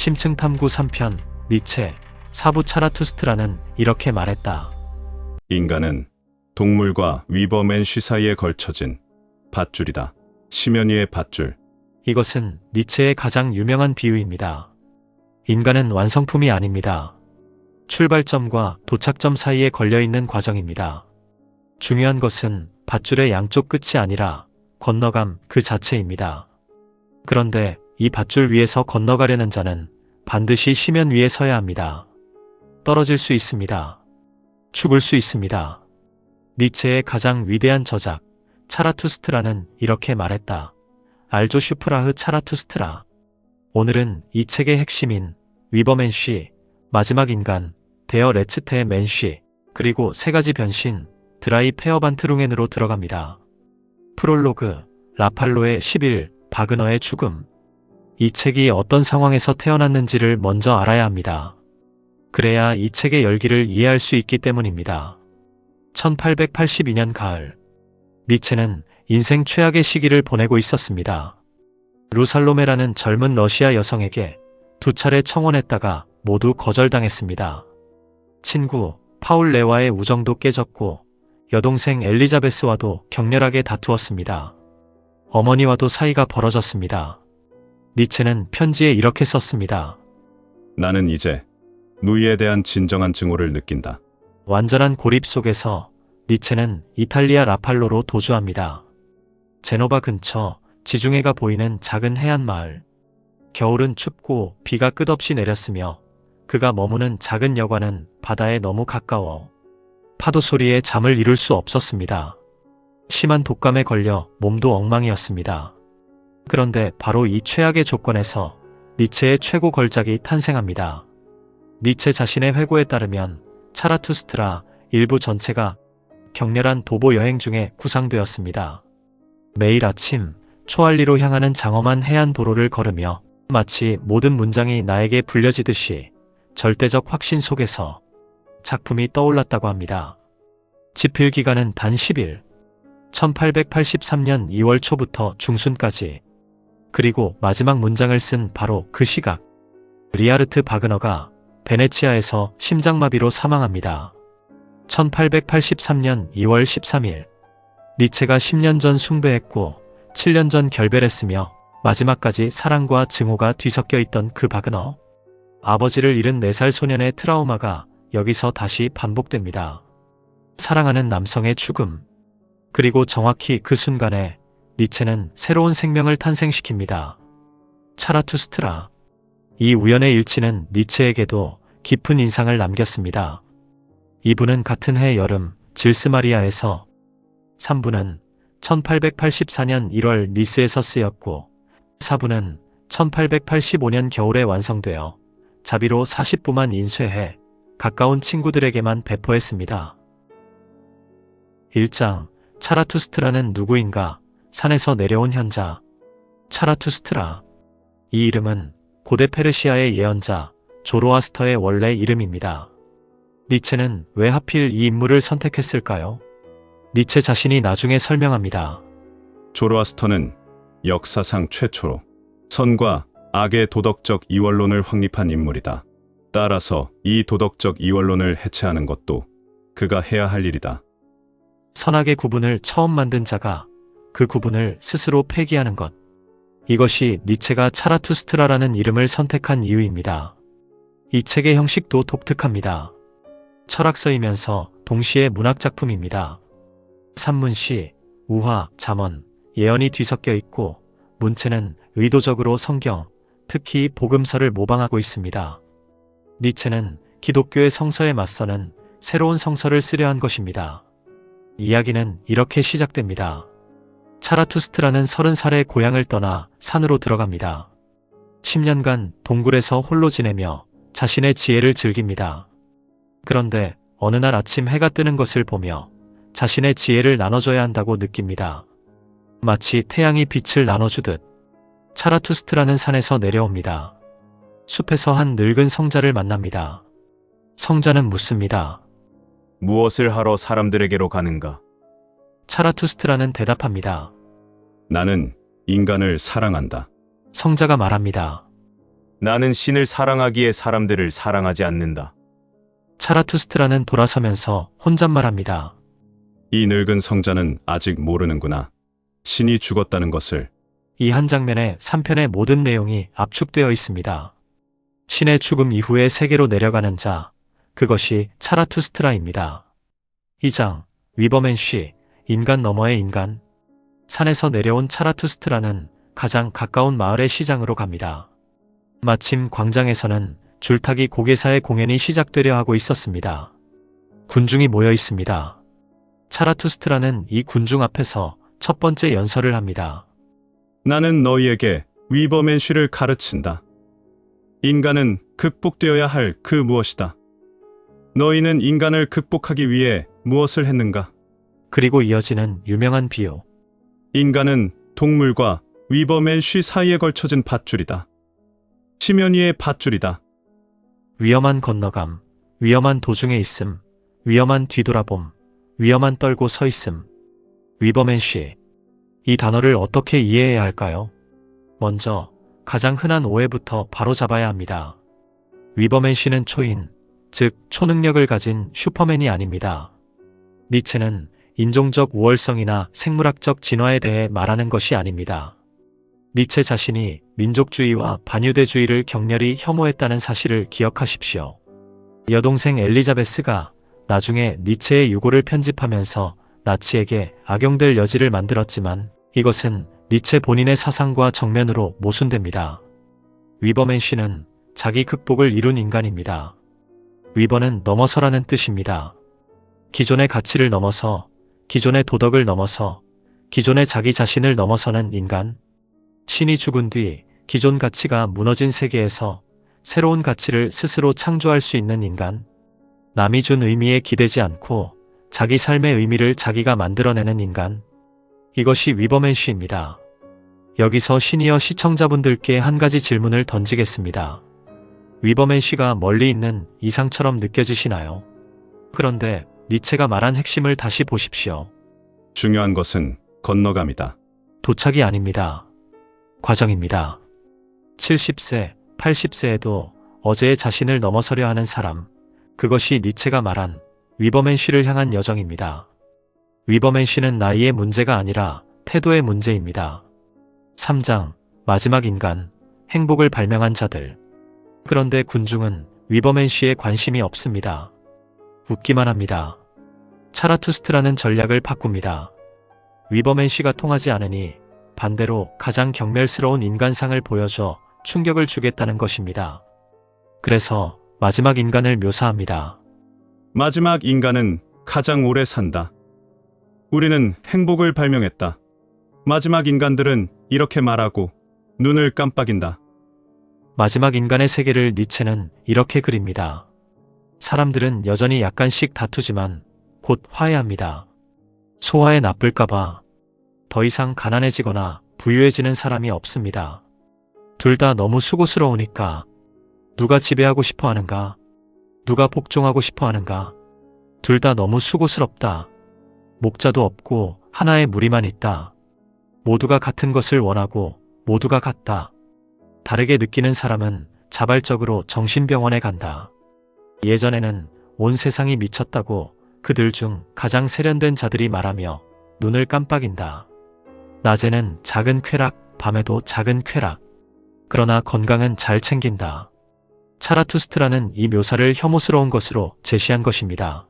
심층 탐구 3편 니체 사부 차라투스트라는 이렇게 말했다. 인간은 동물과 위버맨쉬 사이에 걸쳐진 밧줄이다. 심연 위의 밧줄. 이것은 니체의 가장 유명한 비유입니다. 인간은 완성품이 아닙니다. 출발점과 도착점 사이에 걸려있는 과정입니다. 중요한 것은 밧줄의 양쪽 끝이 아니라 건너감 그 자체입니다. 그런데 이 밧줄 위에서 건너가려는 자는 반드시 심연 위에 서야 합니다. 떨어질 수 있습니다. 죽을 수 있습니다. 니체의 가장 위대한 저작 차라투스트라는 이렇게 말했다. 알조 슈프라흐 차라투스트라. 오늘은 이 책의 핵심인 위버맨쉬, 마지막 인간, 데어 레츠테의 맨쉬, 그리고 세 가지 변신, 드라이 페어반트룽엔으로 들어갑니다. 프롤로그, 라팔로의 10일, 바그너의 죽음. 이 책이 어떤 상황에서 태어났는지를 먼저 알아야 합니다. 그래야 이 책의 열기를 이해할 수 있기 때문입니다. 1882년 가을, 니체는 인생 최악의 시기를 보내고 있었습니다. 루살로메라는 젊은 러시아 여성에게 2차례 청혼했다가 모두 거절당했습니다. 친구 파울레와의 우정도 깨졌고 여동생 엘리자베스와도 격렬하게 다투었습니다. 어머니와도 사이가 벌어졌습니다. 니체는 편지에 이렇게 썼습니다. 나는 이제 누이에 대한 진정한 증오를 느낀다. 완전한 고립 속에서 니체는 이탈리아 라팔로로 도주합니다. 제노바 근처 지중해가 보이는 작은 해안 마을. 겨울은 춥고 비가 끝없이 내렸으며 그가 머무는 작은 여관은 바다에 너무 가까워 파도 소리에 잠을 이룰 수 없었습니다. 심한 독감에 걸려 몸도 엉망이었습니다. 그런데 바로 이 최악의 조건에서 니체의 최고 걸작이 탄생합니다. 니체 자신의 회고에 따르면 차라투스트라 일부 전체가 격렬한 도보 여행 중에 구상되었습니다. 매일 아침 초알리로 향하는 장엄한 해안 도로를 걸으며 마치 모든 문장이 나에게 불려지듯이 절대적 확신 속에서 작품이 떠올랐다고 합니다. 집필 기간은 단 10일, 1883년 2월 초부터 중순까지. 그리고 마지막 문장을 쓴 바로 그 시각. 리하르트 바그너가 베네치아에서 심장마비로 사망합니다. 1883년 2월 13일. 니체가 10년 전 숭배했고 7년 전 결별했으며 마지막까지 사랑과 증오가 뒤섞여 있던 그 바그너. 아버지를 잃은 4살 소년의 트라우마가 여기서 다시 반복됩니다. 사랑하는 남성의 죽음. 그리고 정확히 그 순간에 니체는 새로운 생명을 탄생시킵니다. 차라투스트라. 이 우연의 일치는 니체에게도 깊은 인상을 남겼습니다. 2부는 같은 해 여름 질스마리아에서, 3부는 1884년 1월 니스에서 쓰였고 4부는 1885년 겨울에 완성되어 자비로 40부만 인쇄해 가까운 친구들에게만 배포했습니다. 1장 차라투스트라는 누구인가? 산에서 내려온 현자. 차라투스트라. 이 이름은 고대 페르시아의 예언자 조로아스터의 원래 이름입니다. 니체는 왜 하필 이 인물을 선택했을까요? 니체 자신이 나중에 설명합니다. 조로아스터는 역사상 최초로 선과 악의 도덕적 이원론을 확립한 인물이다. 따라서 이 도덕적 이원론을 해체하는 것도 그가 해야 할 일이다. 선악의 구분을 처음 만든 자가 그 구분을 스스로 폐기하는 것. 이것이 니체가 차라투스트라라는 이름을 선택한 이유입니다. 이 책의 형식도 독특합니다. 철학서이면서 동시에 문학작품입니다. 산문시, 우화, 잠언, 예언이 뒤섞여 있고 문체는 의도적으로 성경, 특히 복음서를 모방하고 있습니다. 니체는 기독교의 성서에 맞서는 새로운 성서를 쓰려 한 것입니다. 이야기는 이렇게 시작됩니다. 차라투스트라는 30살의 고향을 떠나 산으로 들어갑니다. 10년간 동굴에서 홀로 지내며 자신의 지혜를 즐깁니다. 그런데 어느 날 아침 해가 뜨는 것을 보며 자신의 지혜를 나눠줘야 한다고 느낍니다. 마치 태양이 빛을 나눠주듯 차라투스트라는 산에서 내려옵니다. 숲에서 한 늙은 성자를 만납니다. 성자는 묻습니다. 무엇을 하러 사람들에게로 가는가? 차라투스트라는 대답합니다. 나는 인간을 사랑한다. 성자가 말합니다. 나는 신을 사랑하기에 사람들을 사랑하지 않는다. 차라투스트라는 돌아서면서 혼잣말합니다. 이 늙은 성자는 아직 모르는구나. 신이 죽었다는 것을. 이 한 장면에 3편의 모든 내용이 압축되어 있습니다. 신의 죽음 이후에 세계로 내려가는 자, 그것이 차라투스트라입니다. 2장, 위버맨쉬, 인간 너머의 인간. 산에서 내려온 차라투스트라는 가장 가까운 마을의 시장으로 갑니다. 마침 광장에서는 줄타기 고개사의 공연이 시작되려 하고 있었습니다. 군중이 모여 있습니다. 차라투스트라는 이 군중 앞에서 첫 번째 연설을 합니다. 나는 너희에게 위버맨쉬를 가르친다. 인간은 극복되어야 할 그 무엇이다. 너희는 인간을 극복하기 위해 무엇을 했는가? 그리고 이어지는 유명한 비유. 인간은 동물과 위버맨쉬 사이에 걸쳐진 밧줄이다. 심연 위의 밧줄이다. 위험한 건너감, 위험한 도중에 있음, 위험한 뒤돌아봄, 위험한 떨고 서 있음. 위버맨쉬. 이 단어를 어떻게 이해해야 할까요? 먼저 가장 흔한 오해부터 바로 잡아야 합니다. 위버맨쉬는 초인, 즉 초능력을 가진 슈퍼맨이 아닙니다. 니체는 인종적 우월성이나 생물학적 진화에 대해 말하는 것이 아닙니다. 니체 자신이 민족주의와 반유대주의를 격렬히 혐오했다는 사실을 기억하십시오. 여동생 엘리자베스가 나중에 니체의 유고를 편집하면서 나치에게 악용될 여지를 만들었지만 이것은 니체 본인의 사상과 정면으로 모순됩니다. 위버맨쉬는 자기 극복을 이룬 인간입니다. 위버는 넘어서라는 뜻입니다. 기존의 가치를 넘어서, 기존의 도덕을 넘어서, 기존의 자기 자신을 넘어서는 인간. 신이 죽은 뒤 기존 가치가 무너진 세계에서 새로운 가치를 스스로 창조할 수 있는 인간. 남이 준 의미에 기대지 않고 자기 삶의 의미를 자기가 만들어내는 인간. 이것이 위버맨쉬입니다. 여기서 시니어 시청자분들께 한 가지 질문을 던지겠습니다. 위버맨쉬가 멀리 있는 이상처럼 느껴지시나요? 그런데 니체가 말한 핵심을 다시 보십시오. 중요한 것은 건너감이다. 도착이 아닙니다. 과정입니다. 70세, 80세에도 어제의 자신을 넘어서려 하는 사람, 그것이 니체가 말한 위버맨쉬를 향한 여정입니다. 위버맨쉬는 나이의 문제가 아니라 태도의 문제입니다. 3장, 마지막 인간, 행복을 발명한 자들. 그런데 군중은 위버맨쉬에 관심이 없습니다. 웃기만 합니다. 차라투스트라는 전략을 바꿉니다. 위버맨쉬가 통하지 않으니 반대로 가장 경멸스러운 인간상을 보여줘 충격을 주겠다는 것입니다. 그래서 마지막 인간을 묘사합니다. 마지막 인간은 가장 오래 산다. 우리는 행복을 발명했다. 마지막 인간들은 이렇게 말하고 눈을 깜빡인다. 마지막 인간의 세계를 니체는 이렇게 그립니다. 사람들은 여전히 약간씩 다투지만 곧 화해합니다. 소화에 나쁠까봐 더 이상 가난해지거나 부유해지는 사람이 없습니다. 둘 다 너무 수고스러우니까 누가 지배하고 싶어 하는가? 누가 복종하고 싶어 하는가? 둘 다 너무 수고스럽다. 목자도 없고 하나의 무리만 있다. 모두가 같은 것을 원하고 모두가 같다. 다르게 느끼는 사람은 자발적으로 정신병원에 간다. 예전에는 온 세상이 미쳤다고 그들 중 가장 세련된 자들이 말하며 눈을 깜빡인다. 낮에는 작은 쾌락, 밤에도 작은 쾌락. 그러나 건강은 잘 챙긴다. 차라투스트라는 이 묘사를 혐오스러운 것으로 제시한 것입니다.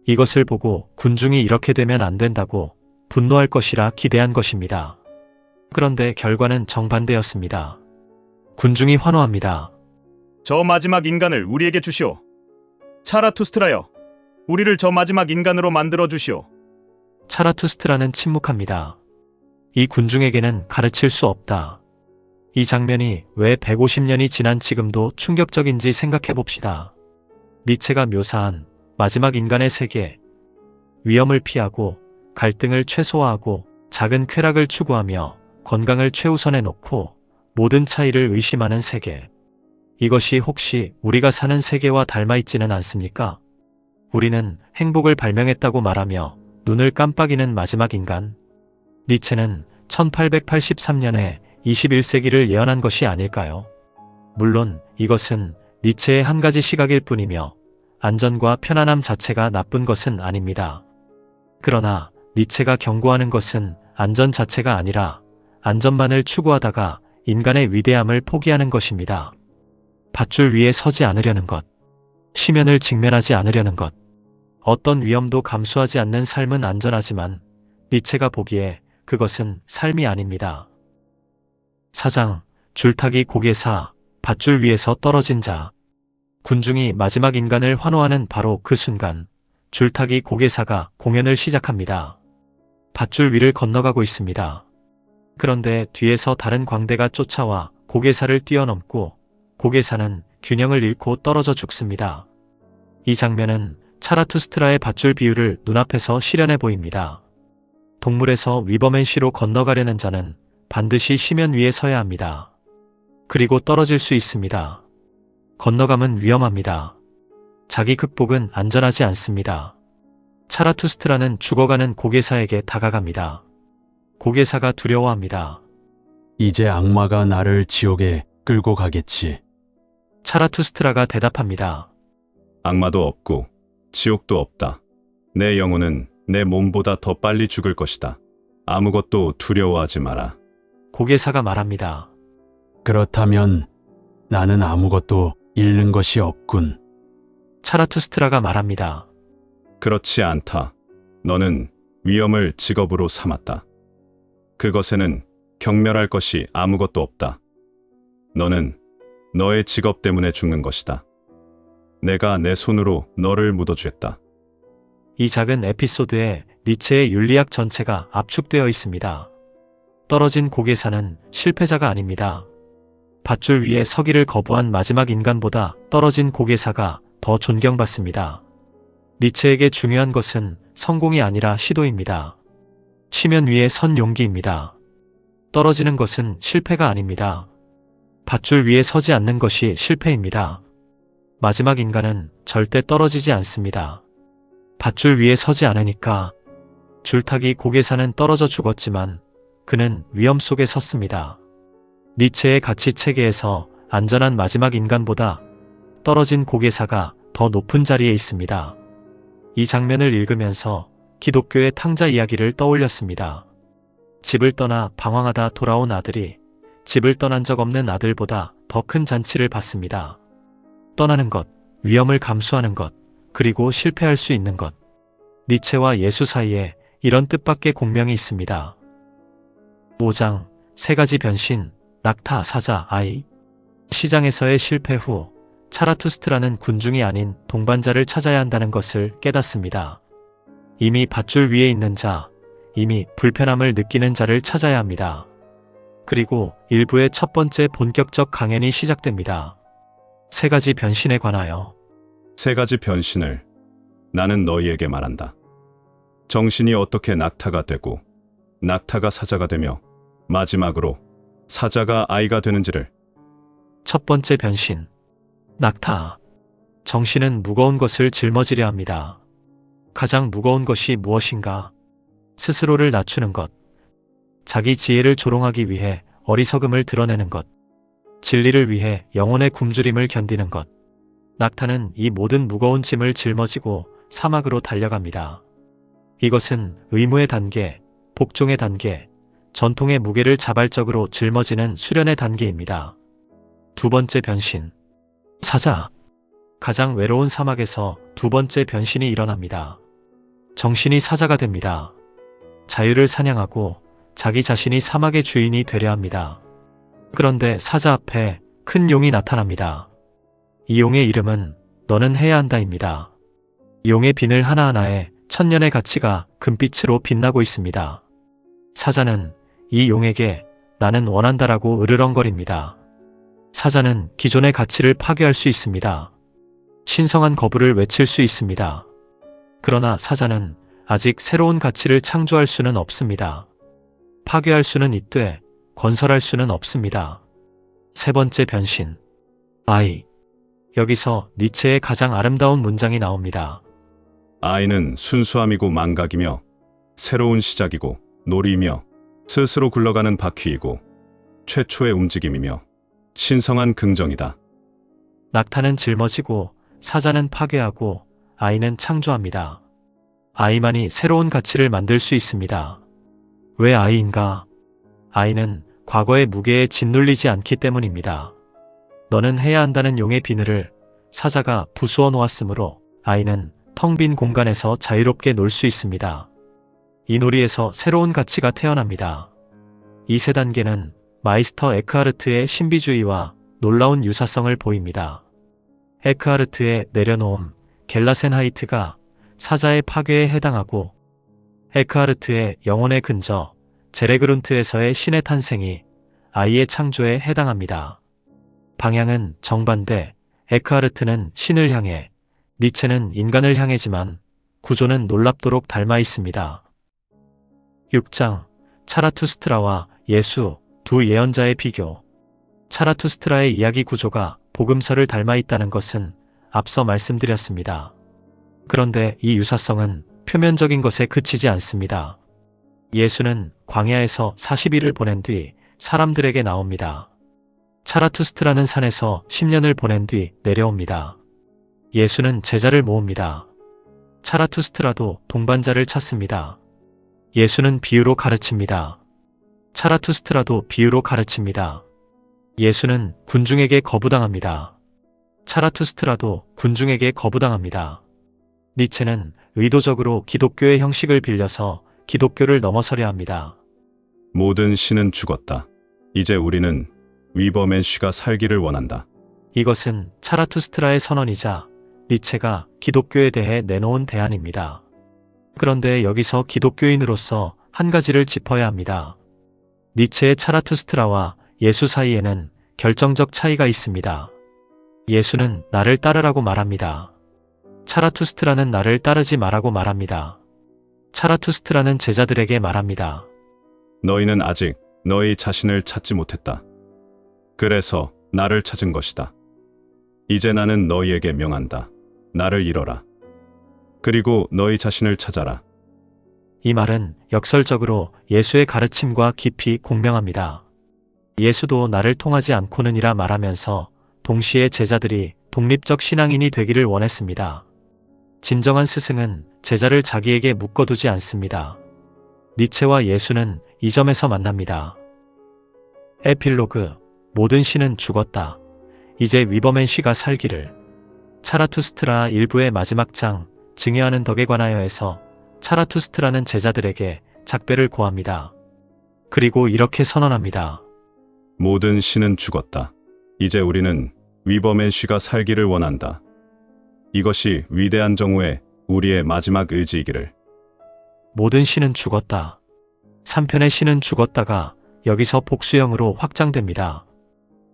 이것을 보고 군중이 이렇게 되면 안 된다고 분노할 것이라 기대한 것입니다. 그런데 결과는 정반대였습니다. 군중이 환호합니다. 저 마지막 인간을 우리에게 주시오. 차라투스트라여, 우리를 저 마지막 인간으로 만들어 주시오. 차라투스트라는 침묵합니다. 이 군중에게는 가르칠 수 없다. 이 장면이 왜 150년이 지난 지금도 충격적인지 생각해 봅시다. 니체가 묘사한 마지막 인간의 세계, 위험을 피하고 갈등을 최소화하고 작은 쾌락을 추구하며 건강을 최우선에 놓고 모든 차이를 의심하는 세계. 이것이 혹시 우리가 사는 세계와 닮아있지는 않습니까? 우리는 행복을 발명했다고 말하며 눈을 깜빡이는 마지막 인간. 니체는 1883년에 21세기를 예언한 것이 아닐까요? 물론 이것은 니체의 한 가지 시각일 뿐이며 안전과 편안함 자체가 나쁜 것은 아닙니다. 그러나 니체가 경고하는 것은 안전 자체가 아니라 안전만을 추구하다가 인간의 위대함을 포기하는 것입니다. 밧줄 위에 서지 않으려는 것, 시면을 직면하지 않으려는 것, 어떤 위험도 감수하지 않는 삶은 안전하지만 니체가 보기에 그것은 삶이 아닙니다. 4장, 줄타기 고개사, 밧줄 위에서 떨어진 자. 군중이 마지막 인간을 환호하는 바로 그 순간, 줄타기 고개사가 공연을 시작합니다. 밧줄 위를 건너가고 있습니다. 그런데 뒤에서 다른 광대가 쫓아와 고개사를 뛰어넘고 고개사는 균형을 잃고 떨어져 죽습니다. 이 장면은 차라투스트라의 밧줄 비유를 눈앞에서 실현해 보입니다. 동물에서 위버맨시로 건너가려는 자는 반드시 시면 위에 서야 합니다. 그리고 떨어질 수 있습니다. 건너감은 위험합니다. 자기 극복은 안전하지 않습니다. 차라투스트라는 죽어가는 고개사에게 다가갑니다. 고개사가 두려워합니다. 이제 악마가 나를 지옥에 끌고 가겠지. 차라투스트라가 대답합니다. 악마도 없고 지옥도 없다. 내 영혼은 내 몸보다 더 빨리 죽을 것이다. 아무것도 두려워하지 마라. 고개사가 말합니다. 그렇다면 나는 아무것도 잃는 것이 없군. 차라투스트라가 말합니다. 그렇지 않다. 너는 위험을 직업으로 삼았다. 그것에는 경멸할 것이 아무것도 없다. 너는 너의 직업 때문에 죽는 것이다. 내가 내 손으로 너를 묻어주었다. 이 작은 에피소드에 니체의 윤리학 전체가 압축되어 있습니다. 떨어진 고개사는 실패자가 아닙니다. 밧줄 위에 서기를 거부한 마지막 인간보다 떨어진 고개사가 더 존경받습니다. 니체에게 중요한 것은 성공이 아니라 시도입니다. 시면 위에 선 용기입니다. 떨어지는 것은 실패가 아닙니다. 밧줄 위에 서지 않는 것이 실패입니다. 마지막 인간은 절대 떨어지지 않습니다. 밧줄 위에 서지 않으니까. 줄타기 고개사는 떨어져 죽었지만 그는 위험 속에 섰습니다. 니체의 가치 체계에서 안전한 마지막 인간보다 떨어진 고개사가 더 높은 자리에 있습니다. 이 장면을 읽으면서 기독교의 탕자 이야기를 떠올렸습니다. 집을 떠나 방황하다 돌아온 아들이 집을 떠난 적 없는 아들보다 더 큰 잔치를 받습니다. 떠나는 것, 위험을 감수하는 것, 그리고 실패할 수 있는 것. 니체와 예수 사이에 이런 뜻밖의 공명이 있습니다. 5장, 세 가지 변신, 낙타, 사자, 아이. 시장에서의 실패 후 차라투스트라는 군중이 아닌 동반자를 찾아야 한다는 것을 깨닫습니다. 이미 밧줄 위에 있는 자, 이미 불편함을 느끼는 자를 찾아야 합니다. 그리고 일부의 첫 번째 본격적 강연이 시작됩니다. 세 가지 변신에 관하여. 세 가지 변신을 나는 너희에게 말한다. 정신이 어떻게 낙타가 되고 낙타가 사자가 되며 마지막으로 사자가 아이가 되는지를. 첫 번째 변신. 낙타. 정신은 무거운 것을 짊어지려 합니다. 가장 무거운 것이 무엇인가? 스스로를 낮추는 것. 자기 지혜를 조롱하기 위해 어리석음을 드러내는 것. 진리를 위해 영혼의 굶주림을 견디는 것. 낙타는 이 모든 무거운 짐을 짊어지고 사막으로 달려갑니다. 이것은 의무의 단계, 복종의 단계, 전통의 무게를 자발적으로 짊어지는 수련의 단계입니다. 두 번째 변신. 사자. 가장 외로운 사막에서 두 번째 변신이 일어납니다. 정신이 사자가 됩니다. 자유를 사냥하고 자기 자신이 사막의 주인이 되려 합니다. 그런데 사자 앞에 큰 용이 나타납니다. 이 용의 이름은 너는 해야 한다입니다. 용의 비늘 하나하나에 천년의 가치가 금빛으로 빛나고 있습니다. 사자는 이 용에게 나는 원한다라고 으르렁거립니다. 사자는 기존의 가치를 파괴할 수 있습니다. 신성한 거부를 외칠 수 있습니다. 그러나 사자는 아직 새로운 가치를 창조할 수는 없습니다. 파괴할 수는 있되 건설할 수는 없습니다. 세 번째 변신. 아이. 여기서 니체의 가장 아름다운 문장이 나옵니다. 아이는 순수함이고 망각이며 새로운 시작이고 놀이며 스스로 굴러가는 바퀴이고 최초의 움직임이며 신성한 긍정이다. 낙타는 짊어지고 사자는 파괴하고 아이는 창조합니다. 아이만이 새로운 가치를 만들 수 있습니다. 왜 아이인가? 아이는 과거의 무게에 짓눌리지 않기 때문입니다. 너는 해야 한다는 용의 비늘을 사자가 부수어 놓았으므로 아이는 텅 빈 공간에서 자유롭게 놀 수 있습니다. 이 놀이에서 새로운 가치가 태어납니다. 이 세 단계는 마이스터 에크하르트의 신비주의와 놀라운 유사성을 보입니다. 에크하르트의 내려놓음, 겔라센하이트가 사자의 파괴에 해당하고 에크하르트의 영혼의 근저, 제레그룬트에서의 신의 탄생이 아이의 창조에 해당합니다. 방향은 정반대, 에크하르트는 신을 향해, 니체는 인간을 향해지만 구조는 놀랍도록 닮아 있습니다. 6장, 차라투스트라와 예수, 두 예언자의 비교. 차라투스트라의 이야기 구조가 복음서를 닮아 있다는 것은 앞서 말씀드렸습니다. 그런데 이 유사성은 표면적인 것에 그치지 않습니다. 예수는 광야에서 40일을 보낸 뒤 사람들에게 나옵니다. 차라투스트라는 산에서 10년을 보낸 뒤 내려옵니다. 예수는 제자를 모읍니다. 차라투스트라도 동반자를 찾습니다. 예수는 비유로 가르칩니다. 차라투스트라도 비유로 가르칩니다. 예수는 군중에게 거부당합니다. 차라투스트라도 군중에게 거부당합니다. 니체는 의도적으로 기독교의 형식을 빌려서 기독교를 넘어서려 합니다. 모든 신은 죽었다. 이제 우리는 위버맨쉬가 살기를 원한다. 이것은 차라투스트라의 선언이자 니체가 기독교에 대해 내놓은 대안입니다. 그런데 여기서 기독교인으로서 한 가지를 짚어야 합니다. 니체의 차라투스트라와 예수 사이에는 결정적 차이가 있습니다. 예수는 나를 따르라고 말합니다. 차라투스트라는 나를 따르지 말라고 말합니다. 차라투스트라는 제자들에게 말합니다. 너희는 아직 너희 자신을 찾지 못했다. 그래서 나를 찾은 것이다. 이제 나는 너희에게 명한다. 나를 잃어라. 그리고 너희 자신을 찾아라. 이 말은 역설적으로 예수의 가르침과 깊이 공명합니다. 예수도 나를 통하지 않고는이라 말하면서 동시에 제자들이 독립적 신앙인이 되기를 원했습니다. 진정한 스승은 제자를 자기에게 묶어두지 않습니다. 니체와 예수는 이 점에서 만납니다. 에필로그, 모든 신은 죽었다. 이제 위버맨쉬가 살기를. 차라투스트라 일부의 마지막 장, 증여하는 덕에 관하여에서 차라투스트라는 제자들에게 작별을 고합니다. 그리고 이렇게 선언합니다. 모든 신은 죽었다. 이제 우리는 위버맨쉬가 살기를 원한다. 이것이 위대한 정오의 우리의 마지막 의지이기를. 모든 신은 죽었다. 3편의 신은 죽었다가 여기서 복수형으로 확장됩니다.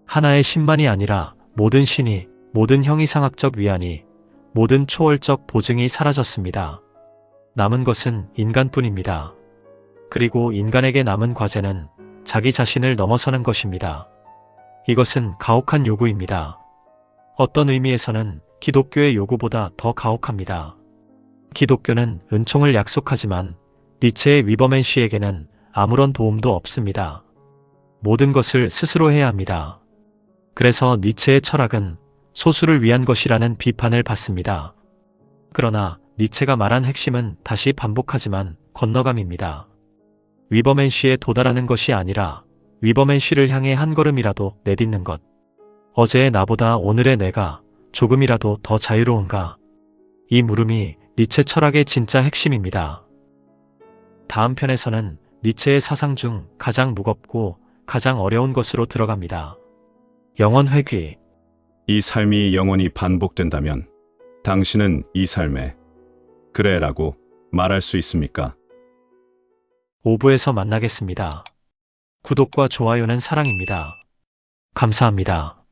하나의 신만이 아니라 모든 신이, 모든 형이상학적 위안이, 모든 초월적 보증이 사라졌습니다. 남은 것은 인간뿐입니다. 그리고 인간에게 남은 과제는 자기 자신을 넘어서는 것입니다. 이것은 가혹한 요구입니다. 어떤 의미에서는 기독교의 요구보다 더 가혹합니다. 기독교는 은총을 약속하지만 니체의 위버맨쉬에게는 아무런 도움도 없습니다. 모든 것을 스스로 해야 합니다. 그래서 니체의 철학은 소수를 위한 것이라는 비판을 받습니다. 그러나 니체가 말한 핵심은 다시 반복하지만 건너감입니다. 위버맨쉬에 도달하는 것이 아니라 위버맨쉬를 향해 한 걸음이라도 내딛는 것. 어제의 나보다 오늘의 내가 조금이라도 더 자유로운가? 이 물음이 니체 철학의 진짜 핵심입니다. 다음 편에서는 니체의 사상 중 가장 무겁고 가장 어려운 것으로 들어갑니다. 영원 회귀. 이 삶이 영원히 반복된다면 당신은 이 삶에 그래라고 말할 수 있습니까? 5부에서 만나겠습니다. 구독과 좋아요는 사랑입니다. 감사합니다.